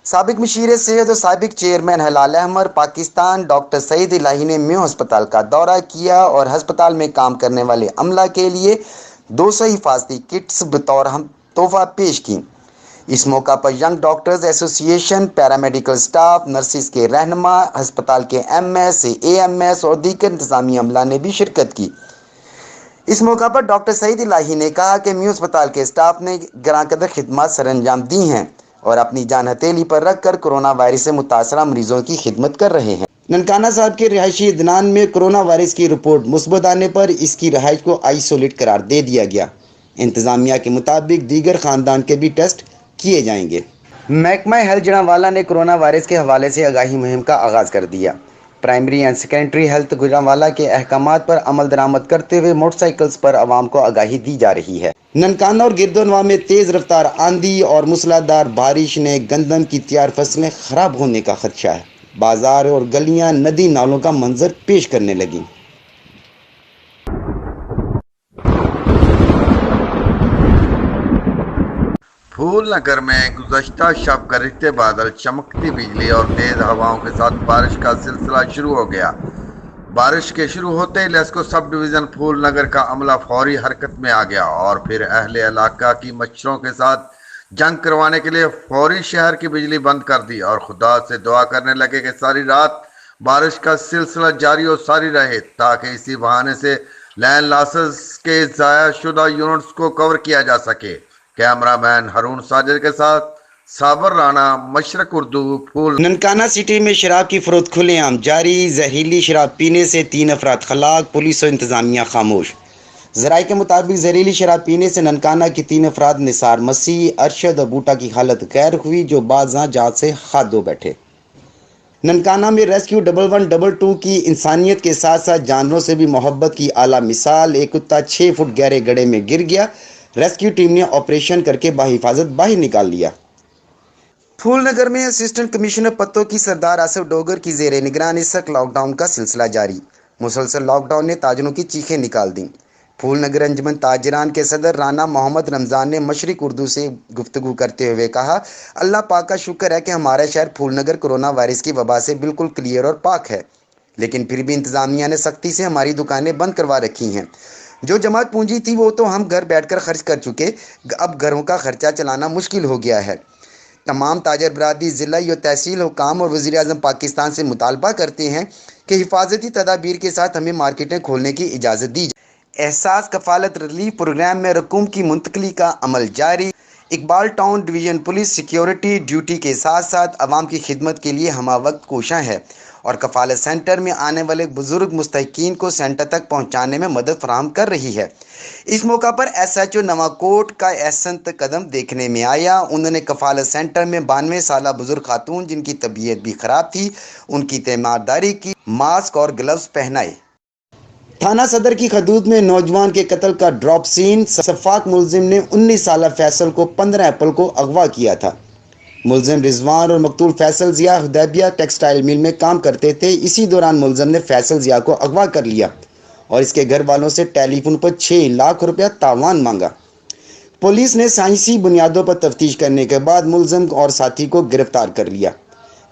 साबिक मशीर सेहत और साबिक चेयरमैन हलाल अहमद पाकिस्तान डॉक्टर सईद इलाही ने म्यू अस्पताल का दौरा किया और अस्पताल में काम करने वाले अमला के लिए 200 हिफाजती किट्स बतौर हम तोहफा पेश की। इस मौका पर young doctors association, paramedical staff, nurses के रहनुमा, अस्पताल के एमएस, एएमएस और दीगर इंतजामी अमला ने भी शिरकत की। इस मौका पर डॉक्टर सईद इलाही ने कहा कि म्यू अस्पताल के स्टाफ ने ग्रांकदर खिदमत सरअंजाम दी हैं और अपनी जान हथेली पर रखकर कोरोना वायरस से मुतासरा मरीजों की खिदमत कर रहे हैं। ननकाना साहब के रिहायशी अदनान में कोरोना वायरस की रिपोर्ट मुस्बत आने पर इसकी रिहाइश को आइसोलेट करार दे दिया गया। इंतजामिया के मुताबिक दीगर खानदान के भी टेस्ट किए जाएंगे। महकमा हेल्थ जड़ांवाला ने कोरोना वायरस के हवाले से आगाही मुहिम का आगाज़ कर दिया। Primary and secondary health Gujranwala के अहकामात पर अमल दरामद करते हुए मोटरसाइकिल्स पर आवाम को आगाही दी जा रही है। ननकाना और गिरदोनवा में तेज़ रफ्तार आंधी और मूसलाधार बारिश ने गंदम की तैयार फसलें खराब होने का खदशा है। बाजार और गलियां नदी नालों का मंजर पेश करने लगी। फूलनगर में गुज़श्ता शब गरजते बादल, चमकती बिजली और तेज़ हवाओं के साथ बारिश का सिलसिला शुरू हो गया। बारिश के शुरू होते ही लेस्को सब डिवीज़न फूलनगर का अमला फौरी हरकत में आ गया और फिर अहले इलाका की मच्छरों के साथ जंग करवाने के लिए फौरी शहर की बिजली बंद कर दी और खुदा से दुआ करने लगे कि सारी रात बारिश का सिलसिला जारी और सारी रहे ताकि इसी बहाने से लैंड लॉसेस के ज़ाया शुदा यूनिट्स को कवर किया जा सके। कैमरामैन हरून साजिद के साथ साबर राना, मशरक उर्दू, फूल। ननकाना सिटी में शराब की फरोख्त खुलेआम जारी। जहरीली शराब पीने से 3 अफराद हलाक, पुलिस और इंतजामिया खामोश। ज़राए के मुताबिक जहरीली शराब पीने से ननकाना की 3 अफराद निसार मसीह, अरशद और बूटा की हालत गैर हुई जो बाज़ां जात से हाथ धो बैठे। ननकाना में रेस्क्यू 1112 की इंसानियत के साथ साथ जानवरों से भी मोहब्बत की आला मिसाल। एक कुत्ता 6 फुट गहरे गड्ढे में गिर गया। रेस्क्यू टीम ने ऑपरेशन करके बाहिफाजत बाहर निकाल लिया। फूलनगर में असिस्टेंट कमिश्नर पत्तों की सरदार आसिफ डोगर की जेर निगरानी सख्त लॉकडाउन का सिलसिला जारी। मुसलसल लॉकडाउन ने ताजरों की चीखें निकाल दी। फूलनगर अंजुमन ताजरान के सदर राना मोहम्मद रमज़ान ने मशरिक उर्दू से गुफ्तगू करते हुए कहा, अल्लाह पाक का शुक्र है कि हमारा शहर फूलनगर कोरोना वायरस की वबा से बिल्कुल क्लियर और पाक है, लेकिन फिर भी इंतज़ामिया ने सख्ती से हमारी दुकानें बंद करवा रखी हैं। जो जमात पूंजी थी वो तो हम घर बैठकर खर्च कर चुके, अब घरों का खर्चा चलाना मुश्किल हो गया है। तमाम ताजर बरादरी, ज़िला या तहसील हुकाम और वज़ीर आज़म पाकिस्तान से मुतालबा करते हैं कि हिफाजती तदाबीर के साथ हमें मार्केटें खोलने की इजाज़त दी जाए। एहसास कफ़ालत रिलीफ प्रोग्राम में रकूम की मुंतकली का अमल जारी। Iqbal town division police security duty के साथ साथ आवाम की खिदमत के लिए हमा वक्त कोशां है और कफ़ालत सेंटर में आने वाले बुजुर्ग मुस्तहिकीन को सेंटर तक पहुंचाने में मदद फराहम कर रही है। इस मौका पर SHO नवाकोट का एहसनत कदम देखने में आया। उन्होंने कफ़ालत सेंटर में 92 साला बुजुर्ग खातून जिनकी तबीयत भी ख़राब थी उनकी तीमारदारी की, मास्क और ग्लव्स पहनाए। थाना सदर की हदूद में नौजवान के कत्ल का ड्रॉप सीन। सफाक मुलजिम ने 19 साला फैसल को 15 अप्रैल को अगवा किया था। मुलजिम रिजवान और मकतूल फैसल ज़िया हुदैबिया टेक्सटाइल मिल में काम करते थे। इसी दौरान मुलजिम ने फैसल ज़िया को अगवा कर लिया और इसके घर वालों से टेलीफोन पर 6 लाख रुपया तावान मांगा। पुलिस ने साइंसी बुनियादों पर तफ्तीश करने के बाद मुलजिम और साथी को गिरफ्तार कर लिया।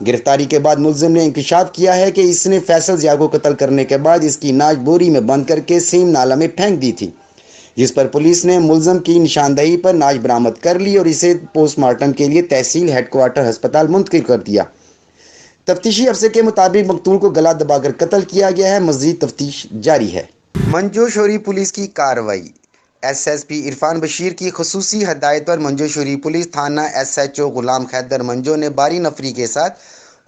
गिरफ्तारी के बाद मुलजिम ने इंकशाफ किया है कि इसने फैसल ज़िया को कत्ल करने के बाद इसकी नाश बोरी में बंद करके सीम नाला में फेंक दी थी, जिस पर पुलिस ने मुलजिम की निशानदही पर नाश बरामद कर ली और इसे पोस्टमार्टम के लिए तहसील हेडक्वार्टर अस्पताल मुंतकिल कर दिया। तफ्तीशी अफसर के मुताबिक मकतूल को गला दबाकर कत्ल किया गया है। मज़ीद तफ्तीश जारी है। मंजोशोरी पुलिस की कार्रवाई। SSP इरफान बशीर की खसूसी हदायत पर मंजोशोरी पुलिस थाना SHO गुलाम खैदर मंजो ने बारी नफरी के साथ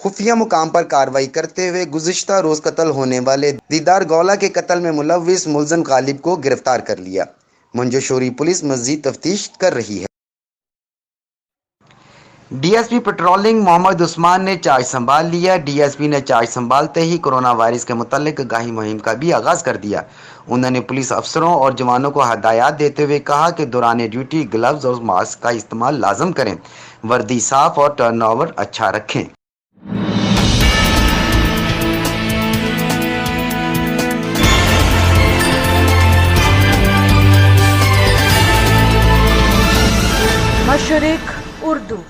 खुफिया मुकाम पर कार्रवाई करते हुए गुज़िश्ता रोज़ कत्ल होने वाले दीदार गौला के कत्ल में मुलव्विस मुलज़िम गालिब को गिरफ्तार कर लिया। मंजोशोरी पुलिस मज़ीद तफ्तीश कर रही है। DSP पेट्रोलिंग मोहम्मद उस्मान ने चार्ज संभाल लिया। DSP ने चार्ज संभालते ही कोरोना वायरस के मुतालिक आगाही मुहिम का भी आगाज़ कर दिया। उन्होंने पुलिस अफसरों और जवानों को हदायत देते हुए कहा कि दौरान ड्यूटी ग्लव्स और मास्क का इस्तेमाल लाजम करें, वर्दी साफ और टर्नओवर अच्छा रखें। मशरिक उर्दू।